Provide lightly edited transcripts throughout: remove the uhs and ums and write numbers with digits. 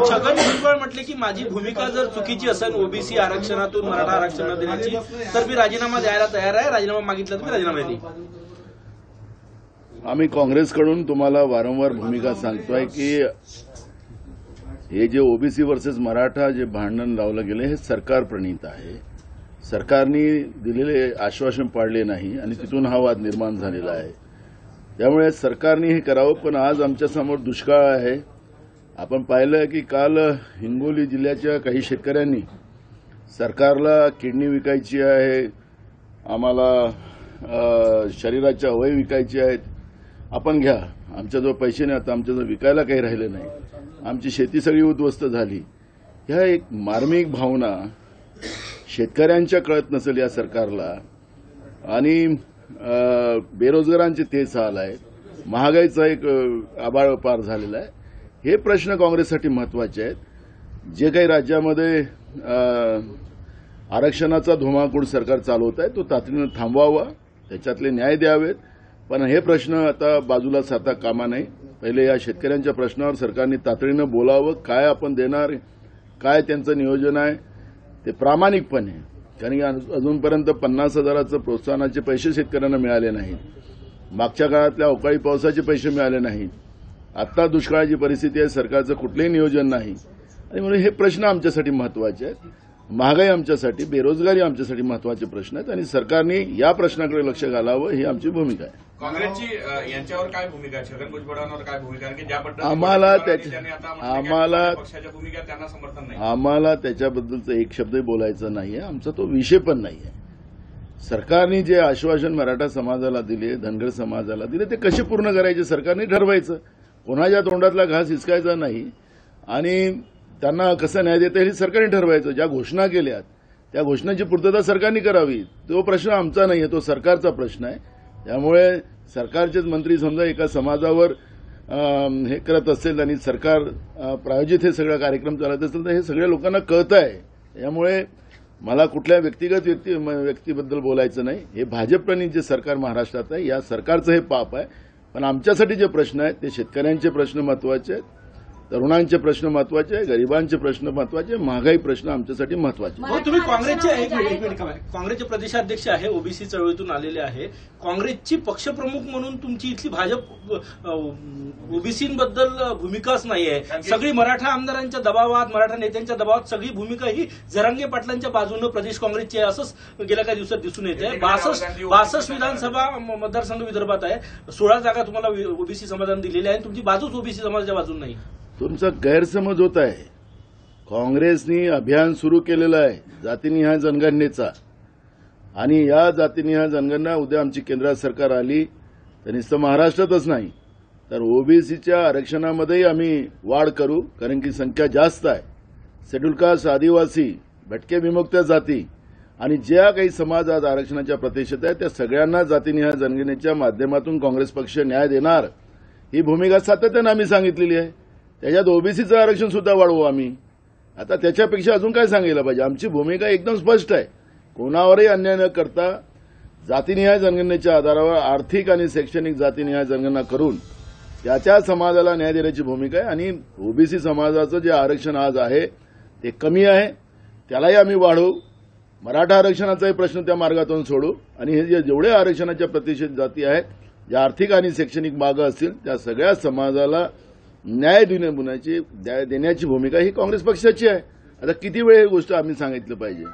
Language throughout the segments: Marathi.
छगन भुजबळ म्हटले की माझी भूमिका जर चुकीची असेल ओबीसी आरक्षणातून मराठा आरक्षण देण्याची तर मी राजीनामा द्यायला तयार आहे, राजीनामा मागितला तर मी राजीनामा देईन. आम्ही काँग्रेसकडून तुम्हाला वारंवार भूमिका सांगतोय की हे जे ओबीसी वर्सेस मराठा जे भांडण लावलं गेलं हे सरकार प्रणीत आहे. सरकारने दिलेले आश्वासन पाळले नाही आणि तिथून हा वाद निर्माण झालेला आहे. त्यामुळे सरकारने हे करावं. पण आज आमच्यासमोर दुष्काळ आहे. आपण पाहिलं की काल हिंगोली जिल्ह्याच्या काही शेतकऱ्यांनी सरकारला किडनी विकायची आहे, आम्हाला शरीराच्या अवयव विकायचे आहेत, आपण घ्या, आमच्याजवळ पैसे नाही, आता आमच्याजवळ विकायला काही राहिलं नाही, आमची शेती सगळी उद्ध्वस्त झाली. ह्या एक मार्मिक भावना शेतकऱ्यांच्या कळत नसेल या सरकारला. आणि बेरोजगारांचे तेच हाल आहेत, महागाईचा एक आबाळ पार झालेला आहे. हे प्रश्न काँग्रेससाठी महत्वाचे आहेत. जे काही राज्यामध्ये आरक्षणाचा धुमाकूळ सरकार चालवत आहे तो तातडीनं थांबवावा, त्याच्यातले न्याय द्यावेत. पण हे प्रश्न आता बाजूला सारता कामा नये. पहिले या शेतकऱ्यांच्या प्रश्नावर सरकारने तातडीनं बोलावं. काय आपण देणार, काय त्यांचं नियोजन आहे ते प्रामाणिकपणे, कारण की अजूनपर्यंत 50,000चं प्रोत्साहनाचे पैसे शेतकऱ्यांना मिळाले नाहीत. मागच्या काळातल्या अवकाळी पावसाचे पैसे मिळाले नाहीत. आता दुष्काळाची परिस्थिती आहे, सरकारचं कुठलंही नियोजन नाही. आणि म्हणून हे प्रश्न आमच्यासाठी महत्वाचे आहेत. महागाई आमच्यासाठी, बेरोजगारी आमच्यासाठी महत्वाचे प्रश्न आहेत आणि सरकारने या प्रश्नाकडे लक्ष घालावं ही आमची भूमिका आहे. काँग्रेसची यांच्यावर काय भूमिका आहे, छगन भुजबळांवर काय भूमिका आहे की ज्या पद्धतीने पक्षाच्या भूमिका त्यांना समर्थन नाही. आम्हाला त्याच्याबद्दलचं एक शब्दही बोलायचं नाहीये. आमचा तो विषय पण नाहीये. सरकारने जे आश्वासन मराठा समाजाला दिले, धनगर समाजाला दिले, ते कसे पूर्ण करायचे सरकारने ठरवायचं. कोणाच्या तोंडातला घास हिसकायचा नाही आणि त्यांना कसं न्याय देता येईल सरकारने ठरवायचं. ज्या घोषणा केल्या त्या घोषणाची पूर्तता सरकारने करावी. तो प्रश्न आमचा नाहीये, तो सरकारचा प्रश्न आहे. त्यामुळे सरकारचेच मंत्री समजा एका समाजावर हे करत असेल आणि सरकार प्रायोजित हे सगळं कार्यक्रम चालत असेल तर हे सगळ्या लोकांना कळतं आहे. त्यामुळे मला कुठल्या व्यक्तिगत व्यक्तीबद्दल बोलायचं नाही. हे भाजपने जे सरकार महाराष्ट्रात आहे या सरकारचं हे पाप आहे. पण आमच्यासाठी जे प्रश्न आहेत ते शेतकऱ्यांचे प्रश्न महत्वाचे आहेत, तरुणांचे प्रश्न महत्वाचे आहे, गरिबांचे प्रश्न महत्वाचे, महागाई प्रश्न आमच्यासाठी महत्वाचे. तुम्ही काँग्रेसचे प्रदेशाध्यक्ष आहे, ओबीसी चळवळीतून आलेले आहे. काँग्रेसची पक्षप्रमुख म्हणून तुमची इथली भाजप ओबीसींबद्दल भूमिकाच नाही आहे. सगळी मराठा आमदारांच्या दबावात, मराठा नेत्यांच्या दबावात सगळी भूमिका ही जरांगे पाटलांच्या बाजूनं प्रदेश काँग्रेसची आहे असंच गेल्या काही दिवसात दिसून येत आहे. 62 विधानसभा मतदारसंघ विदर्भात आहे. 16 जागा तुम्हाला ओबीसी समाजाने दिलेल्या आहे. तुमची बाजूच ओबीसी समाजाच्या बाजून नाही. तुमचा गैरसमज होत आहे. काँग्रेसने अभियान सुरू केलेलं आहे जातीनिहाय जनगणनेचा आणि या जातीनिहाय जनगणना उद्या आमची केंद्र सरकार आली तर नुसतं महाराष्ट्रातच नाही तर ओबीसीच्या आरक्षणामध्येही आम्ही वाढ करू. कारण की संख्या जास्त आहे. शेड्यूल कास्ट, आदिवासी, भटके विमुक्त जाती आणि ज्या काही समाज आज आरक्षणाच्या प्रतीक्षेत आहे त्या सगळ्यांना जातीनिहाय जनगणनेच्या माध्यमातून काँग्रेस पक्ष न्याय देणार ही भूमिका सातत्यानं आम्ही सांगितलेली आहे. त्याच्यात ओबीसीचं आरक्षण सुद्धा वाढवू आम्ही. आता त्याच्यापेक्षा अजून काय सांगायला पाहिजे. आमची भूमिका एकदम स्पष्ट आहे. कोणावरही अन्याय न करता जातीनिहाय जनगणनेच्या आधारावर आर्थिक आणि शैक्षणिक जातीनिहाय जनगणना करून त्या समाजाला न्याय देण्याची भूमिका आहे. आणि ओबीसी समाजाचं जे आरक्षण आज आहे ते कमी आहे, त्यालाही आम्ही वाढवू. मराठा आरक्षणाचाही प्रश्न त्या मार्गातून सोडू आणि हे जेवढे आरक्षणाच्या प्रतिष्ठित जाती आहेत, ज्या आर्थिक आणि शैक्षणिक मागं असतील त्या सगळ्या समाजाला न्याय देण्याची भूमिका ही काँग्रेस पक्षाची आहे. आता किती वेळ ही गोष्ट आम्ही सांगितलं पाहिजे.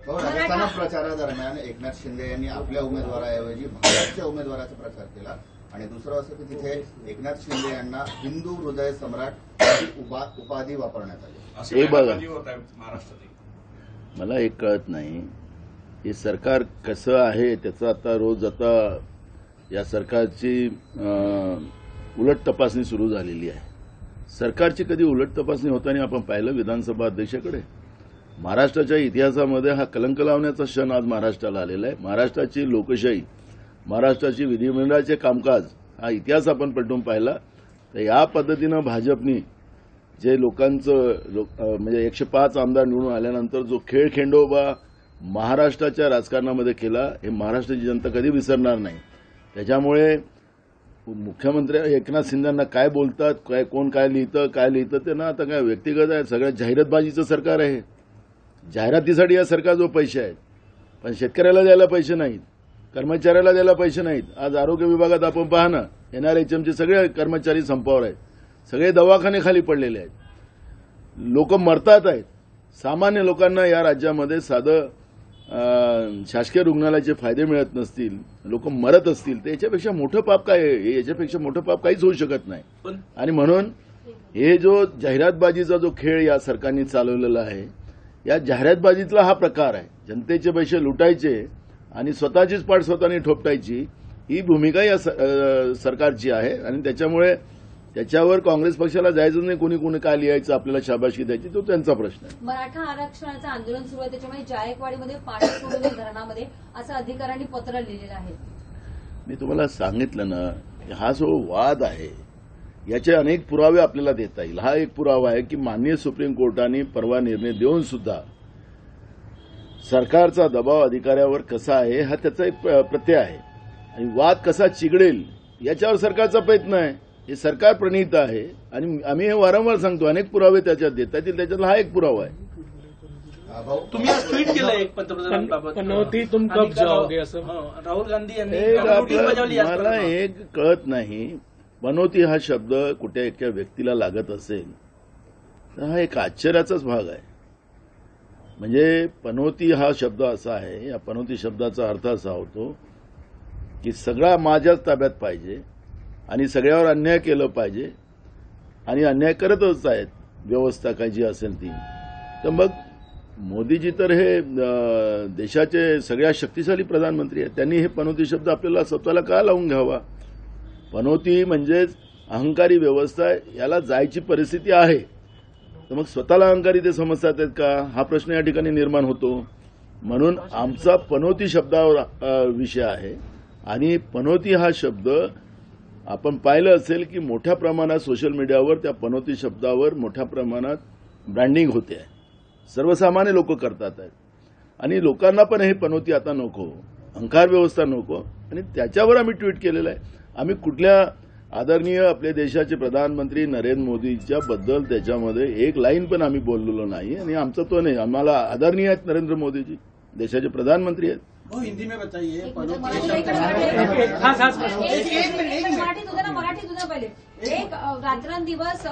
राजस्थान प्रचारादरम्यान एकनाथ शिंदे यांनी आपल्या उमेदवाराऐवजी भाजपच्या उमेदवाराचा प्रचार केला आणि दुसरं असं की तिथे एकनाथ शिंदे यांना हिंदू हृदय सम्राट उपाधी वापरण्यात आली. हे बघा, मला एक कळत नाही हे सरकार कसं आहे त्याचं. आता रोज आता या सरकारची उलट तपासणी सुरू झालेली आहे. सरकारची कधी उलट तपासणी होताना आपण पाहिलं विधानसभा अध्यक्षाकडे. महाराष्ट्राच्या इतिहासामध्ये हा कलंक लावण्याचा क्षण आज महाराष्ट्राला आलेला आहे. महाराष्ट्राची लोकशाही, महाराष्ट्राची विधिमंडळाचे कामकाज हा इतिहास आपण पलटून पाहिला तर या पद्धतीनं भाजपनी जे लोकांचं म्हणजे 105 आमदार निवडून आल्यानंतर जो खेळखेंडोबा महाराष्ट्राच्या राजकारणामध्ये केला हे महाराष्ट्राची जनता कधी विसरणार नाही. त्याच्यामुळे मुख्यमंत्री एकनाथ शिंदेंना काय बोलतात, कोण काय लिहितं ते ना आता काय व्यक्तिगत आहे. सगळ्या जाहिरातबाजीचं सरकार आहे. जाहिरातीसाठी या सरकारजवळ पैसे आहेत, पण शेतकऱ्याला द्यायला पैसे नाहीत, कर्मचाऱ्याला द्यायला पैसे नाहीत. आज आरोग्य विभागात आपण पहा ना, NRHMचे सगळे कर्मचारी संपावर आहेत, सगळे दवाखाने खाली पडलेले आहेत, लोक मरतात आहेत. सामान्य लोकांना या राज्यामध्ये साधं शासकीय रुग्णालयाचे फायदे मिळत नसतील, लोक मरत असतील, तर याच्यापेक्षा मोठं पाप काय आहे? याच्यापेक्षा मोठं पाप काहीच होऊ शकत नाही. आणि म्हणून हे जो जाहिरातबाजीचा जो खेळ या सरकारने चालवलेला आहे, या जाहिरातबाजीतला हा प्रकार आहे. जनतेचे पैसे लुटायचे आणि स्वतःचीच पाठ स्वतःने ठोपटायची, ही भूमिका या सरकारची आहे. आणि त्याच्यामुळे त्याच्यावर काँग्रेस पक्षाला जायचं नाही. कोणी काय लिहायचं, आपल्याला शाबासकी द्यायची, तो त्यांचा प्रश्न आहे. मराठा आरक्षणाचं आंदोलन सुरू आहे, त्याच्यामुळे जायकवाडीमध्ये पाणी सोडू नये धरणामध्ये असं अधिकाऱ्यांनी पत्र लिहिलेलं आहे. मी तुम्हाला सांगितलं ना, हा जो वाद आहे याचे अनेक पुरावे आपल्याला देता येईल. हा एक पुरावा आहे की माननीय सुप्रीम कोर्टाने परवा निर्णय देऊन सुद्धा सरकारचा दबाव अधिकाऱ्यावर कसा आहे हा त्याचा एक प्रत्यय आहे. आणि वाद कसा चिघळेल याच्यावर सरकारचा प्रयत्न आहे. हे सरकार प्रणीत आहे आणि आम्ही हे वारंवार सांगतो. अनेक पुरावे त्याच्यात देता येतील, त्याच्यातला हा एक पुरावा आहे. तुम्ही आज ट्विट केलं एक पंतप्रधानांबाबत, पनौती तुम कब जाओगे असं राहुल गांधी यांनी एक नोटीस बजावली मला याचप्रमाणे. एक कळत नाही, पनौती हा शब्द कुठे एका व्यक्तीला लागत असेल तर हा एक आश्चर्याचाच भाग आहे. म्हणजे पनौती हा शब्द असा आहे, या पनौती शब्दाचा अर्थ असा होतो की सगळा माझ्याच ताब्यात पाहिजे आणि सगळ्यावर अन्याय केलं पाहिजे आणि अन्याय करतच आहेत व्यवस्था काय जी असेल ती. तर मग मोदीजी तर हे देशाचे सगळ्यात शक्तिशाली प्रधानमंत्री आहेत, त्यांनी हे पनौती शब्द आपल्याला स्वतःला का लावून घ्यावा? पनौती म्हणजेच अहंकारी व्यवस्था, याला जायची परिस्थिती आहे, तर मग स्वतःला अहंकारी ते समजतात आहेत का? हा प्रश्न या ठिकाणी निर्माण होतो. म्हणून आमचा पनौती शब्दावर विषय आहे. आणि पनौती हा शब्द आपण पाहिलं असेल की मोठ्या प्रमाणात सोशल मीडियावर त्या पनौती शब्दावर मोठ्या प्रमाणात ब्रँडिंग होते आहे. सर्वसामान्य लोक करतात आहेत आणि लोकांना पण हे पनौती आता नको, अहंकार व्यवस्था नको. आणि त्याच्यावर आम्ही ट्विट केलेलं आहे. आम्ही कुठल्या आदरणीय आपल्या देशाचे प्रधानमंत्री नरेंद्र मोदीच्या बद्दल त्याच्यामध्ये एक लाईन पण आम्ही बोललेलो नाही. आणि आमचा तो नाही, आम्हाला आदरणीय आहेत नरेंद्र मोदीजी, देशाचे प्रधानमंत्री आहेत. हिंदी में बताइए मराठीत उद्या पहिले एक रात्रंदिवस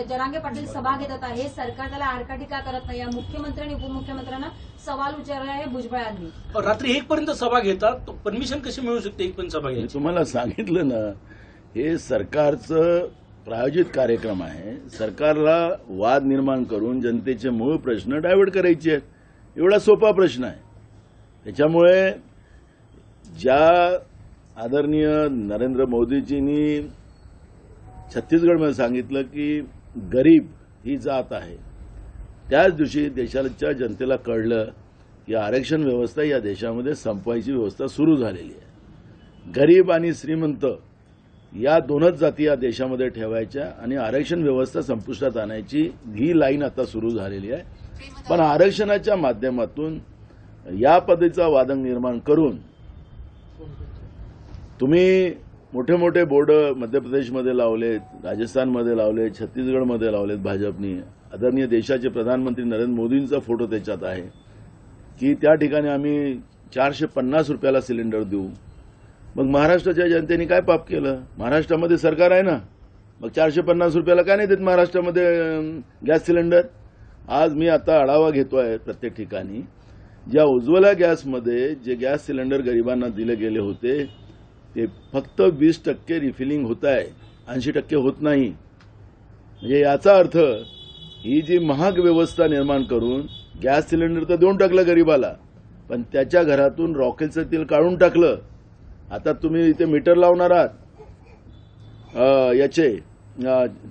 जरांगे पाटील सभा घेतात आहे, सरकार त्याला आरकाठी का करत नाही? मुख्यमंत्री आणि उपमुख्यमंत्र्यांना सवाल विचारला आहे भुजबळांनी. रात्री 1 पर्यंत सभा घेतात, परमिशन कशी मिळू शकते 1 पर्यंत सभा मी घ्यायची? तुम्हाला सांगितलं ना, हे सरकारचं प्रायोजित कार्यक्रम आहे. सरकारला वाद निर्माण करून जनतेचे मूळ प्रश्न डायव्हर्ट करायचे आहेत, एवढा सोपा प्रश्न आहे. त्याच्यामुळे ज्या आदरणीय नरेंद्र मोदीजींनी छत्तीसगडमध्ये सांगितलं की गरीब ही जात आहे, त्याच दिवशी देशाच्या जनतेला कळलं की आरक्षण व्यवस्था या देशामध्ये संपवायची व्यवस्था सुरू झालेली आहे. गरीब आणि श्रीमंत या दोनच जाती या देशामध्ये ठेवायच्या आणि आरक्षण व्यवस्था संपुष्टात आणायची ही लाईन आता सुरू झालेली आहे. पण आरक्षणाच्या माध्यमातून या पद्धतीचा वादंग निर्माण करून तुम्ही मोठे मोठे बोर्ड मध्य प्रदेशमध्ये लावलेत, राजस्थानमध्ये लावलेत, छत्तीसगडमध्ये लावलेत भाजपनी. आदरणीय देशाचे प्रधानमंत्री नरेंद्र मोदींचा फोटो त्याच्यात आहे की त्या ठिकाणी आम्ही 450 रुपयाला सिलेंडर देऊ. मग महाराष्ट्राच्या जनतेने काय पाप केलं? महाराष्ट्रामध्ये सरकार आहे ना, मग 450 रुपयाला काय नाही देत महाराष्ट्रामध्ये गॅस सिलेंडर? आज मी आता आढावा घेतोय प्रत्येक ठिकाणी. ज्या उज्ज्वला गॅसमध्ये जे गॅस सिलेंडर गरिबांना दिले गेले होते ते फक्त 20% रिफिलिंग होत आहे, 80% होत नाही. म्हणजे याचा अर्थ ही जी महाग व्यवस्था निर्माण करून गॅस सिलेंडर तर देऊन टाकलं गरिबाला, पण त्याच्या घरातून रॉकेलचं तेल काढून टाकलं. आता तुम्ही इथे मीटर लावणार आहात, याचे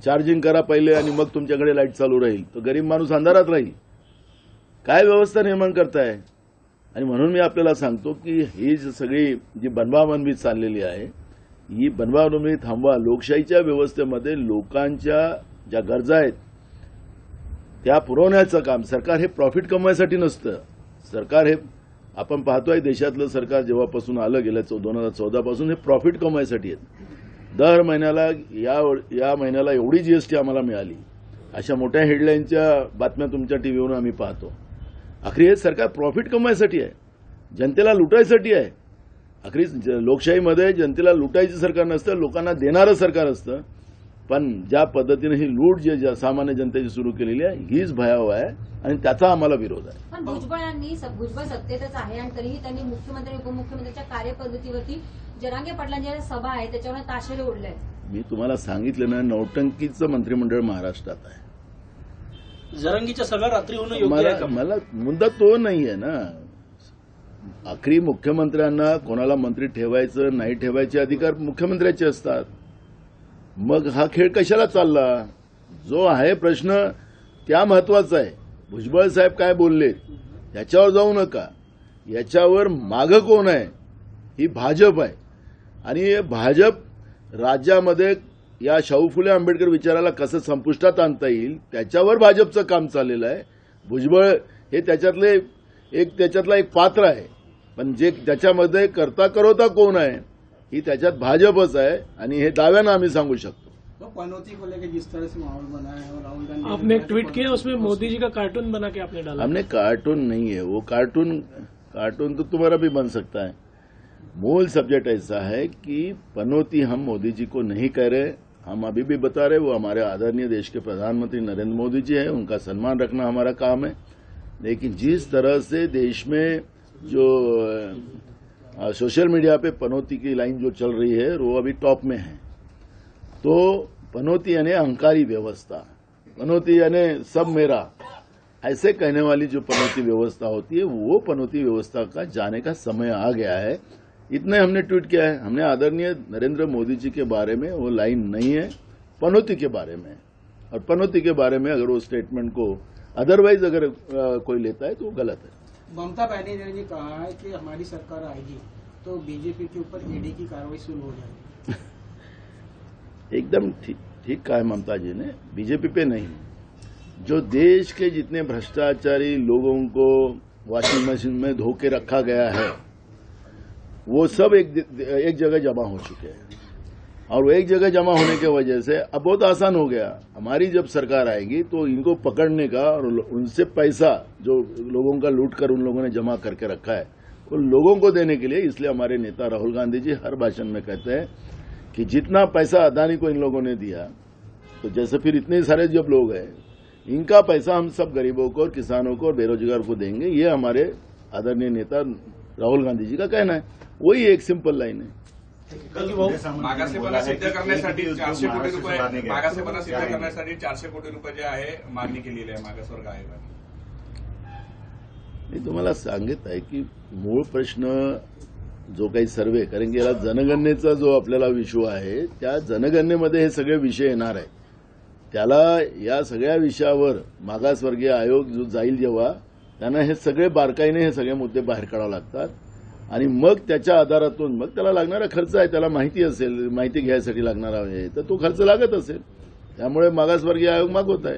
चार्जिंग करा पहिले आणि मग तुमच्याकडे लाईट चालू राहील, तो गरीब माणूस अंधारात राहील. काय व्यवस्था निर्माण करताय? आणि म्हणून मी आपल्याला सांगतो की ही सगळी जी बनवाबनवी चाललेली आहे, ही बनवाबनवी थांबवा. लोकशाहीच्या व्यवस्थेमध्ये लोकांच्या ज्या गरजा आहेत त्या पुरवण्याचं काम. सरकार हे प्रॉफिट कमवायसाठी नसतं. सरकार हे आपण पाहतोय देशातलं सरकार जेव्हापासून आलं गेल्या 2014 पासून हे प्रॉफिट कमवायसाठी आहेत. दर महिन्याला या महिन्याला एवढी जीएसटी आम्हाला मिळाली, अशा मोठ्या हेडलाईनच्या बातम्या तुमच्या टीव्हीवरून आम्ही पाहतो. आखरी हे सरकार प्रॉफिट कमवायसाठी आहे, जनतेला लुटायसाठी आहे. आखरी लोकशाहीमध्ये जनतेला लुटायचं सरकार नसतं, लोकांना देणारं सरकार असतं. पण ज्या पद्धतीने ही लूट जे सामान्य जनतेची सुरू केलेली आहे हीच भयावह आहे आणि त्याचा आम्हाला विरोध आहे. पण भुजबळ सत्तेतच आहे आणि तरीही त्यांनी मुख्यमंत्री उपमुख्यमंत्र्यांच्या कार्यपद्धतीवरती जरांगे पाटलांच्या ज्या सभा आहे त्याच्यावर ताशेरे ओढले आहेत. मी तुम्हाला सांगितलं ना, नौटंकीचं मंत्रिमंडळ महाराष्ट्रात आहे. जरांगीच्या सभा रात्री होणं योग्य आहे का? मला मुद्दा तो नाहीये ना. आखरी मुख्यमंत्र्यांना कोणाला मंत्री ठेवायचं नाही ठेवायचे अधिकार मुख्यमंत्र्याचे असतात. मग हा खेळ कशाला चालला? जो आहे प्रश्न त्या महत्वाचा आहे. भुजबळ साहेब काय बोलले याच्यावर जाऊ नका. याच्यावर मागं कोण आहे? ही भाजप आहे. आणि हे भाजप राज्यामध्ये या शाहू फुले आंबेडकर विचाराला कसं संपुष्टात आणता येईल त्याच्यावर भाजपचं काम चाललेलं आहे. भुजबळ हे त्याच्यातला एक पात्र आहे, पण जे त्याच्यामध्ये करता कोण आहे ही त्याच्यात भाजपच आहे आणि हे दाव्यानं आम्ही सांगू शकतो. पनौती को लेकर जिस तरह से माहौल बना है और राहुल गांधी आपने एक ट्वीट किया, उसमें मोदी जी का कार्टून बना के आपने डाला. हमने कार्टून नहीं है वो, कार्टून तो तुम्हारा भी बन सकता है. मूल सब्जेक्ट ऐसा है कि पनौती हम मोदी जी को नहीं कह रहे, हम अभी भी बता रहे वो हमारे आदरणीय देश के प्रधानमंत्री नरेंद्र मोदी जी हैं, उनका सम्मान रखना हमारा काम है. लेकिन जिस तरह से देश में जो सोशल मीडिया पे पनौती की लाइन जो चल रही है वो अभी टॉप में है. तो पनौती यानी अहंकारी व्यवस्था, पनौती यानी सब मेरा, ऐसे कहने वाली जो पनौती व्यवस्था होती है वो पनौती व्यवस्था का जाने का समय आ गया है. इतने हमने ट्वीट किया है. हमने आदरणीय नरेंद्र मोदी जी के बारे में वो लाइन नहीं है, पनौती के बारे में. और पनौती के बारे में अगर वो स्टेटमेंट को अदरवाइज अगर कोई लेता है तो वो गलत है. ममता बनर्जी ने कहा है कि हमारी सरकार आएगी तो बीजेपी के ऊपर ईडी की कार्रवाई शुरू हो जाएगी. एकदम ठीक कहा है ममता जी ने. बीजेपी पे नहीं, जो देश के जितने भ्रष्टाचारी लोगों को वॉशिंग मशीन में धो के रखा गया है वो सब एक जगह जमा हो चुके हैं. और वो एक जगह जमा होने की वजह से अब बहुत आसान हो गया. हमारी जब सरकार आएगी तो इनको पकड़ने का और उनसे पैसा जो लोगों का लूट कर उन लोगों ने जमा करके रखा है वो लोगों को देने के लिए. इसलिए हमारे नेता राहुल गांधी जी हर भाषण में कहते हैं कि जितना पैसा अदानी को इन लोगों ने दिया, तो जैसे फिर इतने सारे जब लोग हैं इनका पैसा हम सब गरीबों को और किसानों को और बेरोजगार को देंगे. ये हमारे आदरणीय नेता राहुल गांधी जी का कहना है. वही एक सिंपल लाइन है. मागासेपणा सिद्ध करण्यासाठी 400 कोटी रुपये, मागासेपणा सिद्ध करण्यासाठी 400 कोटी रुपये जे आहे मागणी केलेली आहे मागासवर्ग आयोगाने. मी तुम्हाला सांगत आहे की मूळ प्रश्न जो काही सर्वे, कारण की याला जनगणनेचा जो आपल्याला विषय आहे त्या जनगणनेमध्ये हे सगळे विषय येणार आहे. त्याला या सगळ्या विषयावर मागासवर्गीय आयोग जो जाईल जेव्हा त्यांना हे सगळे बारकाईने हे सगळे मुद्दे बाहेर काढावे लागतात आणि मग त्याच्या आधारातून मग त्याला लागणारा खर्च आहे, त्याला माहिती असेल, माहिती घ्यायसाठी लागणारा आहे तर तो खर्च लागत असेल. त्यामुळे मागासवर्गीय आयोग मागवत आहे.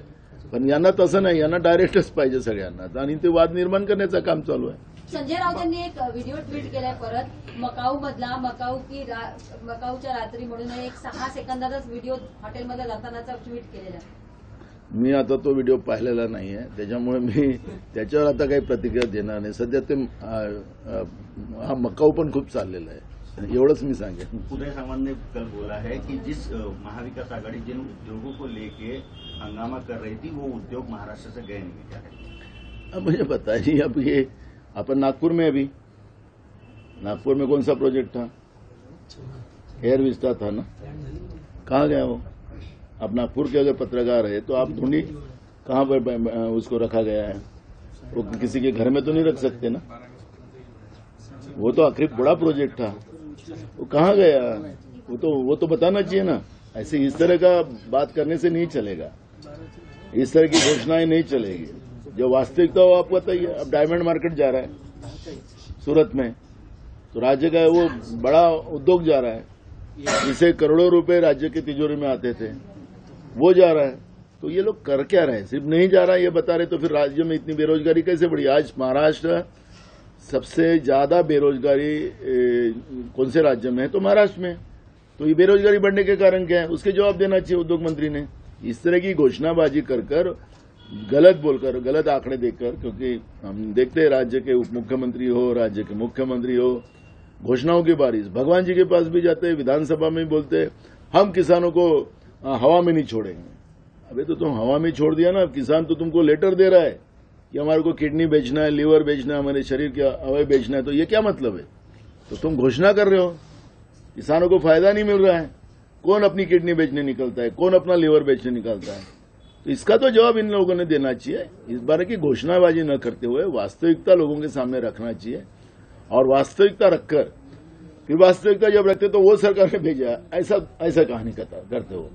पण यांना तसं नाही, यांना डायरेक्टच पाहिजे सगळ्यांना आणि ते वाद निर्माण करण्याचं काम चालू आहे. संजय राऊत यांनी एक व्हिडिओ ट्विट केलाय परत मकाऊमधला, मकाऊच्या रात्री म्हणून एक 6 सेकंदाचाच व्हिडिओ हॉटेलमध्ये जातानाचा ट्विट केलेला. मी आता तो व्हिडिओ पाहिलेला नाहीये, त्याच्यामुळे मी त्याच्यावर आता काही प्रतिक्रिया देणार नाही. सध्या ते हा मकाऊ पण खूप चाललेला आहे, एवढंच मी सांगेन. उदय सामंत ने कल बोला है कि जिस महाविकास आघाड़ी जिन उद्योगों को लेके हंगामा कर रही थी वो उद्योग महाराष्ट्र से गए नहीं. क्या है? अब मुझे बताइए, अब ये अपन नागपुर में, अभी नागपुर में कौन सा प्रोजेक्ट था? एयर विस्टा था ना, कहाँ गया वो? आप नागपुर के अगर पत्रकार है तो आप ढूंढिए कहाँ पर उसको रखा गया है. वो किसी के घर में तो नहीं रख सकते ना. वो तो आखिरी बड़ा प्रोजेक्ट था, वो कहाँ गया वो तो बताना चाहिए ना. ऐसे इस तरह का बात करने से नहीं चलेगा, इस तरह की घोषणाएं नहीं चलेगी. जो वास्तविकता हो आपको बताइए. अब डायमंड मार्केट जा रहा है सूरत में, तो राज्य का वो बड़ा उद्योग जा रहा है, जिसे करोड़ों रुपए राज्य की तिजोरी में आते थे वो जा रहा है. तो ये लोग कर क्या रहे हैं? सिर्फ नहीं जा रहा है ये बता रहे, तो फिर राज्य में इतनी बेरोजगारी कैसे बढ़ी? आज महाराष्ट्र सबसे ज्यादा बेरोजगारी कौन से राज्य में है? तो महाराष्ट्र में. तो ये बेरोजगारी बढ़ने के कारण क्या है, उसके जवाब देना चाहिए उद्योग मंत्री ने। इस तरह की घोषणाबाजी कर गलत बोलकर, गलत आंकड़े देकर, क्योंकि हम देखते हैं राज्य के उप मुख्यमंत्री हो, राज्य के मुख्यमंत्री हो, घोषणाओं की बारिश भगवान जी के पास भी जाते हैं, विधानसभा में भी बोलते हैं हम किसानों को हवा में नहीं छोड़ेंगे। अबे तो तुम हवा में छोड़ दिया ना, किसान तो तुमको लेटर दे रहा है कि हमारे को किडनी बेचना है, लीवर बेचना है, हमारे शरीर के अवयव बेचना है, तो ये क्या मतलब है? तो तुम घोषणा कर रहे हो, किसानों को फायदा नहीं मिल रहा है। कौन अपनी किडनी बेचने निकलता है, कौन अपना लीवर बेचने निकलता है? तो इसका तो जवाब इन लोगों ने देना चाहिए। इस बारे की घोषणाबाजी न करते हुए वास्तविकता लोगों के सामने रखना चाहिए, और वास्तविकता रखकर फिर वास्तविकता जब रखते तो वो सरकार ने भेजा, ऐसा कहानी करते हो।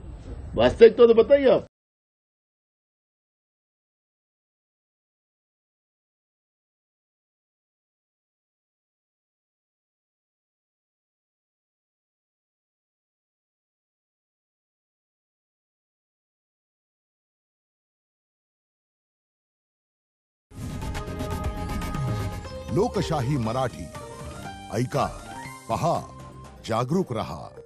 वास्तविकता तो बताइए आप। लोकशाही मराठी ऐका, पहा, जागरूक रहा।